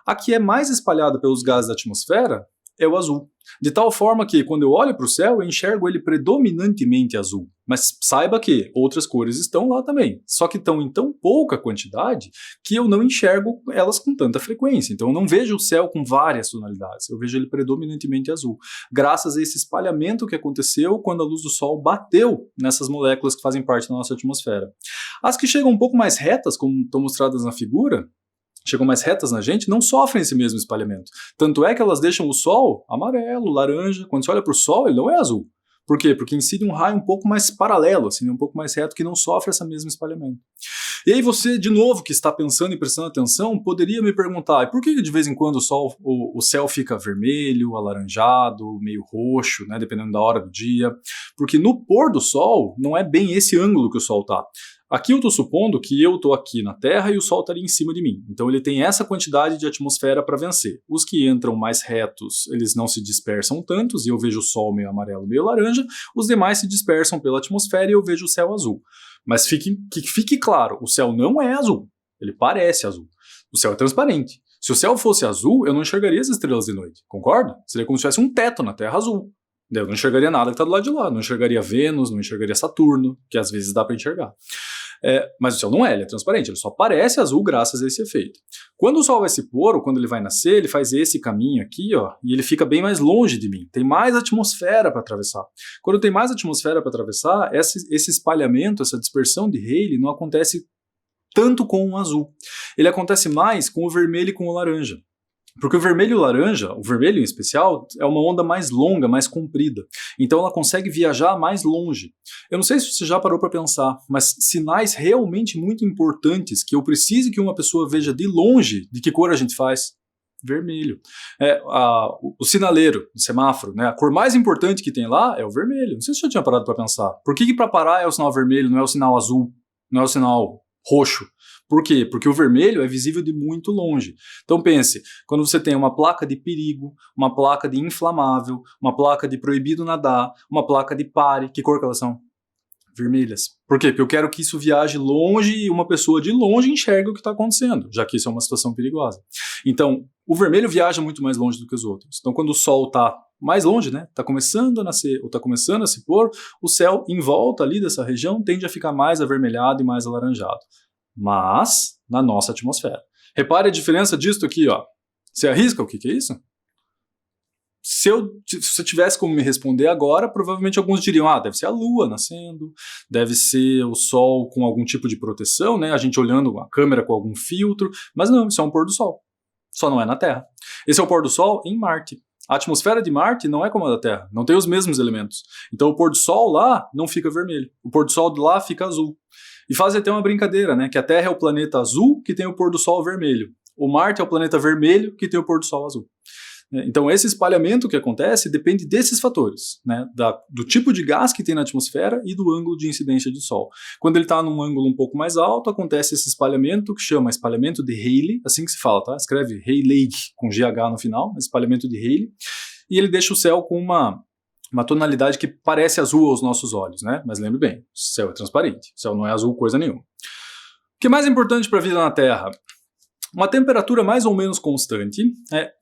A que é mais espalhada pelos gases da atmosfera é o azul. De tal forma que, quando eu olho para o céu, eu enxergo ele predominantemente azul. Mas saiba que outras cores estão lá também. Só que estão em tão pouca quantidade que eu não enxergo elas com tanta frequência. Então eu não vejo o céu com várias tonalidades. Eu vejo ele predominantemente azul. Graças a esse espalhamento que aconteceu quando a luz do Sol bateu nessas moléculas que fazem parte da nossa atmosfera. As que chegam um pouco mais retas, como estão mostradas na figura, chegam mais retas na gente, não sofrem esse mesmo espalhamento. Tanto é que elas deixam o Sol amarelo, laranja. Quando você olha para o Sol, ele não é azul. Por quê? Porque incide um raio um pouco mais paralelo, assim, um pouco mais reto, que não sofre esse mesmo espalhamento. E aí você, de novo, que está pensando e prestando atenção, poderia me perguntar, e por que de vez em quando o céu fica vermelho, alaranjado, meio roxo, né, dependendo da hora do dia? Porque no pôr do sol, não é bem esse ângulo que o sol está. Aqui eu estou supondo que eu estou aqui na Terra e o Sol estaria em cima de mim. Então ele tem essa quantidade de atmosfera para vencer. Os que entram mais retos, eles não se dispersam tantos, e eu vejo o Sol meio amarelo, meio laranja. Os demais se dispersam pela atmosfera e eu vejo o céu azul. Mas que fique claro, o céu não é azul. Ele parece azul. O céu é transparente. Se o céu fosse azul, eu não enxergaria as estrelas de noite. Concorda? Seria como se tivesse um teto na Terra azul. Eu não enxergaria nada que está do lado de lá. Não enxergaria Vênus, não enxergaria Saturno, que às vezes dá para enxergar. Mas o céu não é, ele é transparente, ele só parece azul graças a esse efeito. Quando o sol vai se pôr, ou quando ele vai nascer, ele faz esse caminho aqui, ó, e ele fica bem mais longe de mim. Tem mais atmosfera para atravessar. Quando tem mais atmosfera para atravessar, esse espalhamento, essa dispersão de Rayleigh não acontece tanto com o azul. Ele acontece mais com o vermelho e com o laranja. Porque o vermelho e o laranja, o vermelho em especial, é uma onda mais longa, mais comprida. Então ela consegue viajar mais longe. Eu não sei se você já parou para pensar, mas sinais realmente muito importantes que eu preciso que uma pessoa veja de longe, de que cor a gente faz? Vermelho. O sinaleiro, o semáforo, né? A cor mais importante que tem lá é o vermelho. Não sei se você já tinha parado para pensar. Por que para parar é o sinal vermelho, não é o sinal azul, não é o sinal roxo? Por quê? Porque o vermelho é visível de muito longe. Então pense, quando você tem uma placa de perigo, uma placa de inflamável, uma placa de proibido nadar, uma placa de pare, que cor que elas são? Vermelhas. Por quê? Porque eu quero que isso viaje longe e uma pessoa de longe enxergue o que está acontecendo, já que isso é uma situação perigosa. Então, o vermelho viaja muito mais longe do que os outros. Então, quando o sol está mais longe, né, está começando a nascer ou está começando a se pôr, o céu em volta ali dessa região tende a ficar mais avermelhado e mais alaranjado. Mas na nossa atmosfera. Repare a diferença disso aqui, ó. Você arrisca o que é isso? Se você tivesse como me responder agora, provavelmente alguns diriam, deve ser a Lua nascendo, deve ser o Sol com algum tipo de proteção, né? A gente olhando a câmera com algum filtro, mas não, isso é um pôr do Sol. Só não é na Terra. Esse é o pôr do Sol em Marte. A atmosfera de Marte não é como a da Terra, não tem os mesmos elementos. Então o pôr do Sol lá não fica vermelho, o pôr do Sol de lá fica azul. E fazem até uma brincadeira, né? Que a Terra é o planeta azul que tem o pôr do sol vermelho. O Marte é o planeta vermelho que tem o pôr do sol azul. Então esse espalhamento que acontece depende desses fatores, né? Do tipo de gás que tem na atmosfera e do ângulo de incidência de sol. Quando ele está num ângulo um pouco mais alto, acontece esse espalhamento que chama espalhamento de Rayleigh, assim que se fala, tá? Escreve Rayleigh com GH no final, espalhamento de Rayleigh, e ele deixa o céu com uma tonalidade que parece azul aos nossos olhos, né? Mas lembre bem, o céu é transparente, o céu não é azul coisa nenhuma. O que é mais importante para a vida na Terra? Uma temperatura mais ou menos constante.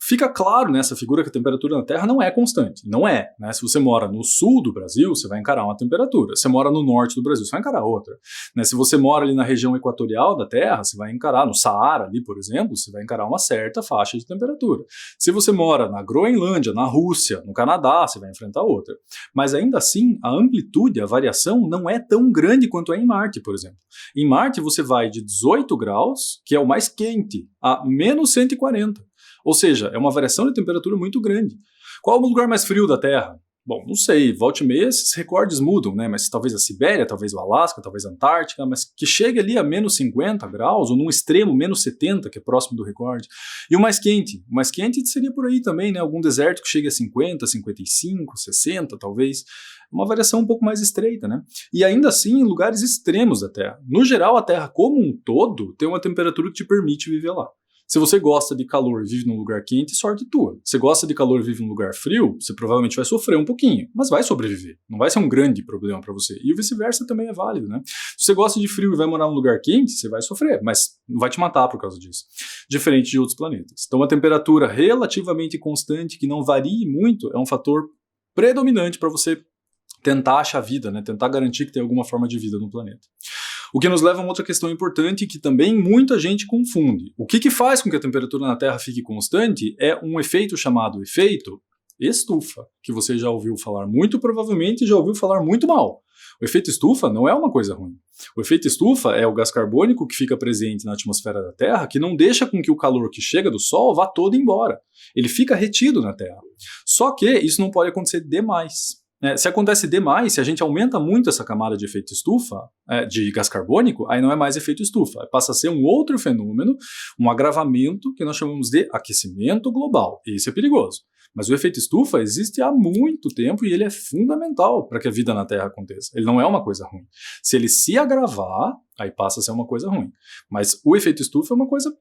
Fica claro nessa figura que a temperatura na Terra não é constante. Não é, né? Se você mora no sul do Brasil, você vai encarar uma temperatura. Se você mora no norte do Brasil, você vai encarar outra. Né? Se você mora ali na região equatorial da Terra, você vai encarar, no Saara ali, por exemplo, você vai encarar uma certa faixa de temperatura. Se você mora na Groenlândia, na Rússia, no Canadá, você vai enfrentar outra. Mas ainda assim, a amplitude, a variação não é tão grande quanto é em Marte, por exemplo. Em Marte você vai de 18 graus, que é o mais quente, a menos 140. Ou seja, é uma variação de temperatura muito grande. Qual é o lugar mais frio da Terra? Bom, não sei, volta e meia esses recordes mudam, né? Mas talvez a Sibéria, talvez o Alasca, talvez a Antártica, mas que chegue ali a menos 50 graus, ou num extremo menos 70, que é próximo do recorde. E o mais quente? O mais quente seria por aí também, né? Algum deserto que chegue a 50, 55, 60, talvez. Uma variação um pouco mais estreita, né? E ainda assim em lugares extremos da Terra. No geral, a Terra como um todo tem uma temperatura que te permite viver lá. Se você gosta de calor e vive num lugar quente, sorte tua. Se você gosta de calor e vive num lugar frio, você provavelmente vai sofrer um pouquinho, mas vai sobreviver. Não vai ser um grande problema para você. E o vice-versa também é válido, né? Se você gosta de frio e vai morar num lugar quente, você vai sofrer, mas não vai te matar por causa disso. Diferente de outros planetas. Então, uma temperatura relativamente constante, que não varie muito, é um fator predominante para você tentar achar vida, né? Tentar garantir que tem alguma forma de vida no planeta. O que nos leva a uma outra questão importante que também muita gente confunde. O que faz com que a temperatura na Terra fique constante é um efeito chamado efeito estufa, que você já ouviu falar muito provavelmente e já ouviu falar muito mal. O efeito estufa não é uma coisa ruim. O efeito estufa é o gás carbônico que fica presente na atmosfera da Terra, que não deixa com que o calor que chega do Sol vá todo embora. Ele fica retido na Terra. Só que isso não pode acontecer demais. Se acontece demais, se a gente aumenta muito essa camada de efeito estufa, de gás carbônico, aí não é mais efeito estufa, passa a ser um outro fenômeno, um agravamento que nós chamamos de aquecimento global. Esse é perigoso. Mas o efeito estufa existe há muito tempo e ele é fundamental para que a vida na Terra aconteça. Ele não é uma coisa ruim. Se ele se agravar, aí passa a ser uma coisa ruim. Mas o efeito estufa é uma coisa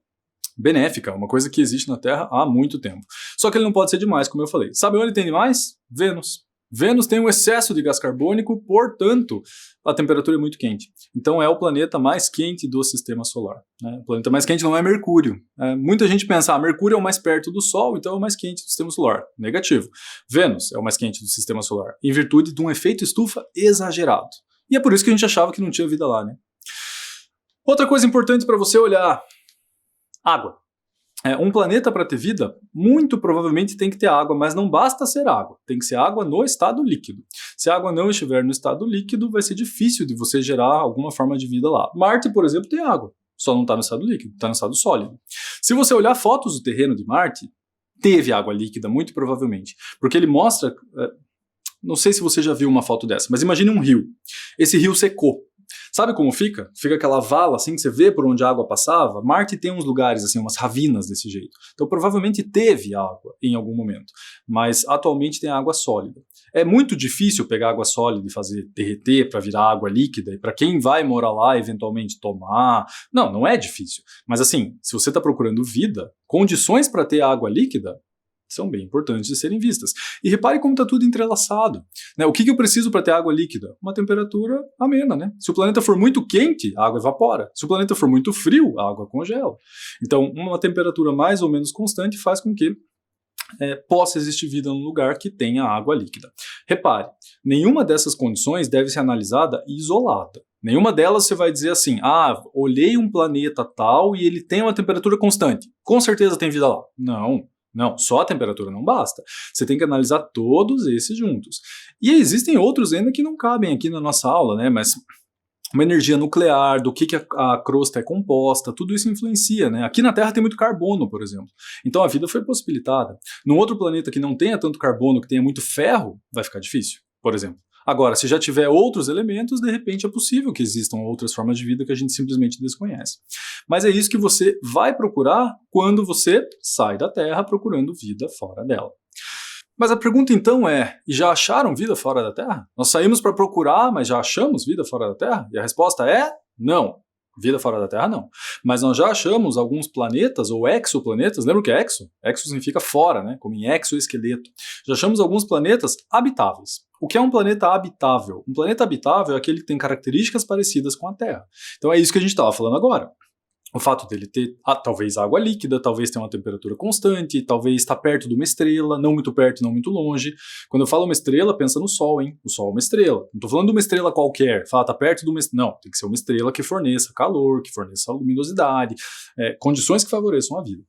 benéfica, uma coisa que existe na Terra há muito tempo. Só que ele não pode ser demais, como eu falei. Sabe onde tem demais? Vênus. Vênus tem um excesso de gás carbônico, portanto, a temperatura é muito quente. Então é o planeta mais quente do sistema solar. O planeta mais quente não é Mercúrio. Muita gente pensa, Mercúrio é o mais perto do Sol, então é o mais quente do sistema solar. Negativo. Vênus é o mais quente do sistema solar, em virtude de um efeito estufa exagerado. E é por isso que a gente achava que não tinha vida lá, né? Outra coisa importante para você olhar, água. Um planeta para ter vida, muito provavelmente tem que ter água, mas não basta ser água, tem que ser água no estado líquido. Se a água não estiver no estado líquido, vai ser difícil de você gerar alguma forma de vida lá. Marte, por exemplo, tem água, só não está no estado líquido, está no estado sólido. Se você olhar fotos do terreno de Marte, teve água líquida, muito provavelmente, porque ele mostra, não sei se você já viu uma foto dessa, mas imagine um rio. Esse rio secou. Sabe como fica? Fica aquela vala assim que você vê por onde a água passava. Marte tem uns lugares assim, umas ravinas desse jeito. Então provavelmente teve água em algum momento, mas atualmente tem água sólida. É muito difícil pegar água sólida e fazer derreter para virar água líquida e para quem vai morar lá eventualmente tomar. Não é difícil. Mas assim, se você está procurando vida, condições para ter água líquida são bem importantes de serem vistas. E repare como está tudo entrelaçado. O que eu preciso para ter água líquida? Uma temperatura amena, né? Se o planeta for muito quente, a água evapora. Se o planeta for muito frio, a água congela. Então, uma temperatura mais ou menos constante faz com que possa existir vida num lugar que tenha água líquida. Repare, nenhuma dessas condições deve ser analisada isolada. Nenhuma delas você vai dizer assim, olhei um planeta tal e ele tem uma temperatura constante. Com certeza tem vida lá. Não, só a temperatura não basta. Você tem que analisar todos esses juntos. E existem outros ainda que não cabem aqui na nossa aula, né? Mas uma energia nuclear, do que a crosta é composta, tudo isso influencia, né? Aqui na Terra tem muito carbono, por exemplo. Então a vida foi possibilitada. Num outro planeta que não tenha tanto carbono, que tenha muito ferro, vai ficar difícil, por exemplo. Agora, se já tiver outros elementos, de repente é possível que existam outras formas de vida que a gente simplesmente desconhece. Mas é isso que você vai procurar quando você sai da Terra procurando vida fora dela. Mas a pergunta então é, e já acharam vida fora da Terra? Nós saímos para procurar, mas já achamos vida fora da Terra? E a resposta é não. Vida fora da Terra, não. Mas nós já achamos alguns planetas ou exoplanetas, lembra o que é exo? Exo significa fora, né? Como em exoesqueleto. Já achamos alguns planetas habitáveis. O que é um planeta habitável? Um planeta habitável é aquele que tem características parecidas com a Terra. Então é isso que a gente estava falando agora. O fato dele ter talvez água líquida, talvez ter uma temperatura constante, talvez estar perto de uma estrela, não muito perto e não muito longe. Quando eu falo uma estrela, pensa no Sol, hein? O Sol é uma estrela. Não estou falando de uma estrela qualquer. Fala, está perto de uma estrela. Não, tem que ser uma estrela que forneça calor, que forneça luminosidade, condições que favoreçam a vida.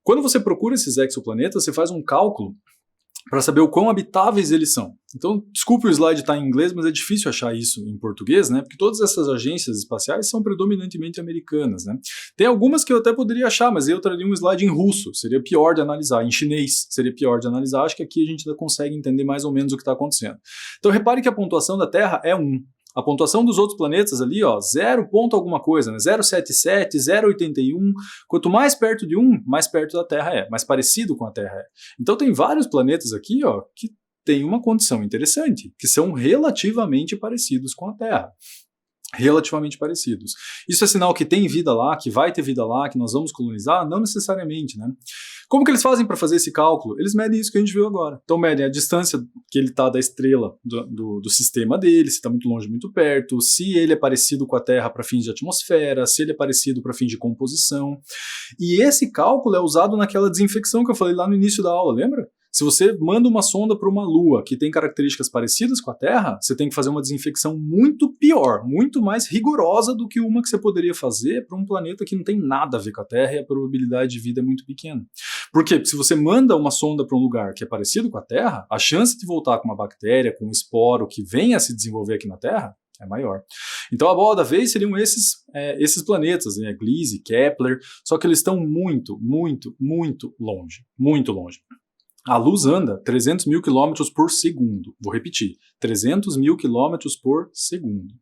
Quando você procura esses exoplanetas, você faz um cálculo para saber o quão habitáveis eles são. Então, desculpe o slide estar em inglês, mas é difícil achar isso em português, né? Porque todas essas agências espaciais são predominantemente americanas, né? Tem algumas que eu até poderia achar, mas eu traria um slide em russo, seria pior de analisar, em chinês seria pior de analisar, acho que aqui a gente ainda consegue entender mais ou menos o que está acontecendo. Então, repare que a pontuação da Terra é 1. A pontuação dos outros planetas ali, 0 ponto alguma coisa, né? 0,77, 0,81. Quanto mais perto de 1, mais perto da Terra é, mais parecido com a Terra é. Então tem vários planetas aqui, que têm uma condição interessante, que são relativamente parecidos com a Terra. Relativamente parecidos. Isso é sinal que tem vida lá, que vai ter vida lá, que nós vamos colonizar? Não necessariamente, né? Como que eles fazem para fazer esse cálculo? Eles medem isso que a gente viu agora. Então medem a distância que ele está da estrela do sistema dele, se está muito longe, muito perto, se ele é parecido com a Terra para fins de atmosfera, se ele é parecido para fins de composição. E esse cálculo é usado naquela desinfecção que eu falei lá no início da aula, lembra? Se você manda uma sonda para uma Lua que tem características parecidas com a Terra, você tem que fazer uma desinfecção muito pior, muito mais rigorosa do que uma que você poderia fazer para um planeta que não tem nada a ver com a Terra e a probabilidade de vida é muito pequena. Por quê? Porque se você manda uma sonda para um lugar que é parecido com a Terra, a chance de voltar com uma bactéria, com um esporo que venha a se desenvolver aqui na Terra é maior. Então a bola da vez seriam esses planetas, né? Gliese, Kepler, só que eles estão muito, muito, muito longe. Muito longe. A luz anda 300 mil quilômetros por segundo. Vou repetir, 300 mil quilômetros por segundo.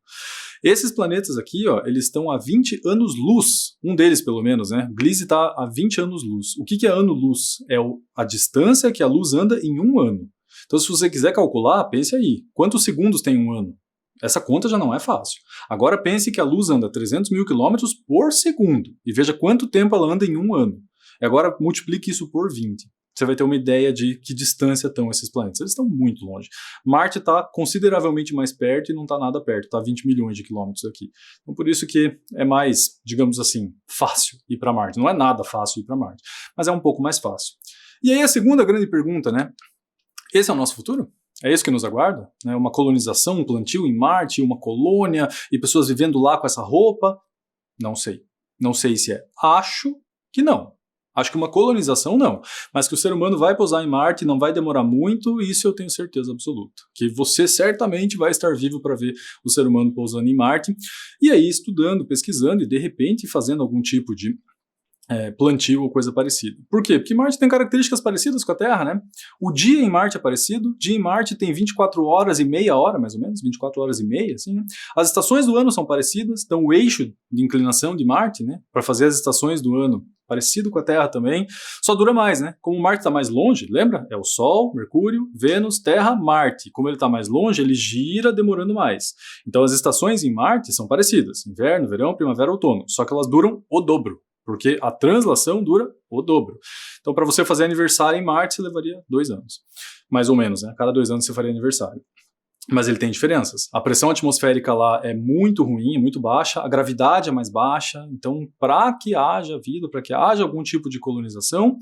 Esses planetas aqui, ó, eles estão a 20 anos-luz, um deles pelo menos, né? Gliese está a 20 anos-luz. O que é ano-luz? É a distância que a luz anda em um ano. Então, se você quiser calcular, pense aí, quantos segundos tem um ano? Essa conta já não é fácil. Agora pense que a luz anda 300 mil quilômetros por segundo, e veja quanto tempo ela anda em um ano. E agora multiplique isso por 20. Você vai ter uma ideia de que distância estão esses planetas. Eles estão muito longe. Marte está consideravelmente mais perto e não está nada perto. Está a 20 milhões de quilômetros daqui. Então, por isso que é mais, digamos assim, fácil ir para Marte. Não é nada fácil ir para Marte, mas é um pouco mais fácil. E aí a segunda grande pergunta, né? Esse é o nosso futuro? É isso que nos aguarda? Né? Uma colonização, um plantio em Marte, uma colônia e pessoas vivendo lá com essa roupa? Não sei. Não sei se é. Acho que não. Acho que uma colonização não, mas que o ser humano vai pousar em Marte, não vai demorar muito, isso eu tenho certeza absoluta. Que você certamente vai estar vivo para ver o ser humano pousando em Marte, e aí estudando, pesquisando e de repente fazendo algum tipo de plantio ou coisa parecida. Por quê? Porque Marte tem características parecidas com a Terra, né? O dia em Marte é parecido, o dia em Marte tem 24 horas e meia hora, mais ou menos, 24 horas e meia, assim, né? As estações do ano são parecidas, então o eixo de inclinação de Marte, né, para fazer as estações do ano parecido com a Terra também, só dura mais, né? Como Marte está mais longe, lembra? É o Sol, Mercúrio, Vênus, Terra, Marte. Como ele está mais longe, ele gira demorando mais. Então as estações em Marte são parecidas, inverno, verão, primavera, outono, só que elas duram o dobro. Porque a translação dura o dobro. Então, para você fazer aniversário em Marte, você levaria 2 anos. Mais ou menos, né? Cada 2 anos você faria aniversário. Mas ele tem diferenças. A pressão atmosférica lá é muito ruim, é muito baixa, a gravidade é mais baixa. Então, para que haja vida, para que haja algum tipo de colonização,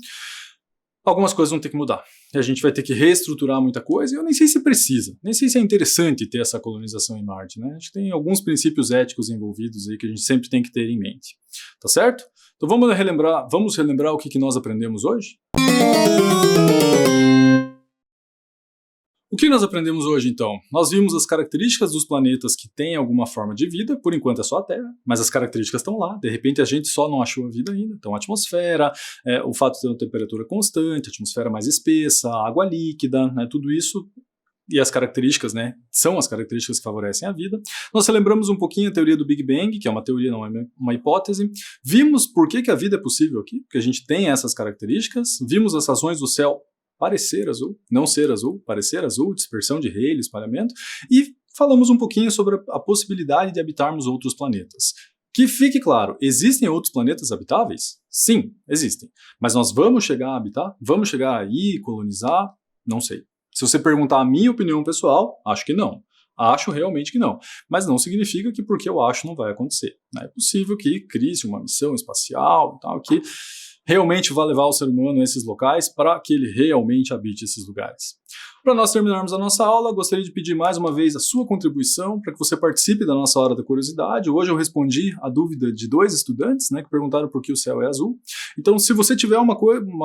algumas coisas vão ter que mudar. E a gente vai ter que reestruturar muita coisa, e eu nem sei se precisa, nem sei se é interessante ter essa colonização em Marte, né? Acho que tem alguns princípios éticos envolvidos aí que a gente sempre tem que ter em mente. Tá certo? Então vamos relembrar o que nós aprendemos hoje? O que nós aprendemos hoje, então? Nós vimos as características dos planetas que têm alguma forma de vida, por enquanto é só a Terra, mas as características estão lá, de repente a gente só não achou a vida ainda. Então a atmosfera, o fato de ter uma temperatura constante, a atmosfera mais espessa, a água líquida, né, tudo isso e as características, né, são as características que favorecem a vida. Nós lembramos um pouquinho a teoria do Big Bang, que é uma teoria, não é uma hipótese. Vimos por que a vida é possível aqui, porque a gente tem essas características. Vimos as razões do céu parecer azul, não ser azul, parecer azul, dispersão de Rayleigh, espalhamento, e falamos um pouquinho sobre a possibilidade de habitarmos outros planetas. Que fique claro, existem outros planetas habitáveis? Sim, existem. Mas nós vamos chegar a habitar? Vamos chegar aí, colonizar? Não sei. Se você perguntar a minha opinião pessoal, acho que não. Acho realmente que não. Mas não significa que porque eu acho não vai acontecer. É possível que crie-se uma missão espacial e tal, que realmente vai levar o ser humano a esses locais para que ele realmente habite esses lugares. Para nós terminarmos a nossa aula, gostaria de pedir mais uma vez a sua contribuição para que você participe da nossa Hora da Curiosidade. Hoje eu respondi a dúvida de 2 estudantes, né, que perguntaram por que o céu é azul. Então, se você tiver uma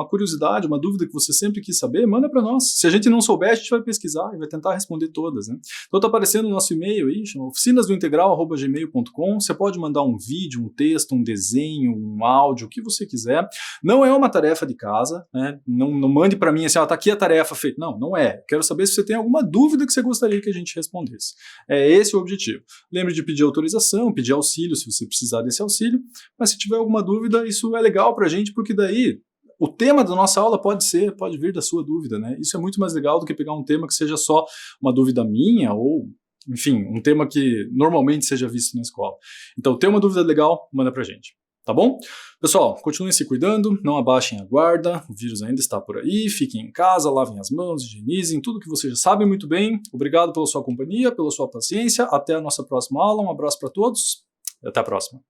curiosidade, uma dúvida que você sempre quis saber, manda para nós. Se a gente não souber, a gente vai pesquisar e vai tentar responder todas, né? Então, está aparecendo o nosso e-mail aí, chama oficinasdointegral@gmail.com. Você pode mandar um vídeo, um texto, um desenho, um áudio, o que você quiser. Não é uma tarefa de casa, né? Não mande para mim assim, tá aqui a tarefa feita. Não é. Quero saber se você tem alguma dúvida que você gostaria que a gente respondesse. É esse o objetivo. Lembre de pedir autorização, pedir auxílio se você precisar desse auxílio, mas se tiver alguma dúvida, isso é legal pra gente, porque daí o tema da nossa aula pode vir da sua dúvida, né? Isso é muito mais legal do que pegar um tema que seja só uma dúvida minha ou, enfim, um tema que normalmente seja visto na escola. Então, tem uma dúvida legal, manda pra gente. Tá bom? Pessoal, continuem se cuidando, não abaixem a guarda, o vírus ainda está por aí, fiquem em casa, lavem as mãos, higienizem, tudo que vocês já sabem muito bem. Obrigado pela sua companhia, pela sua paciência, até a nossa próxima aula, um abraço para todos e até a próxima.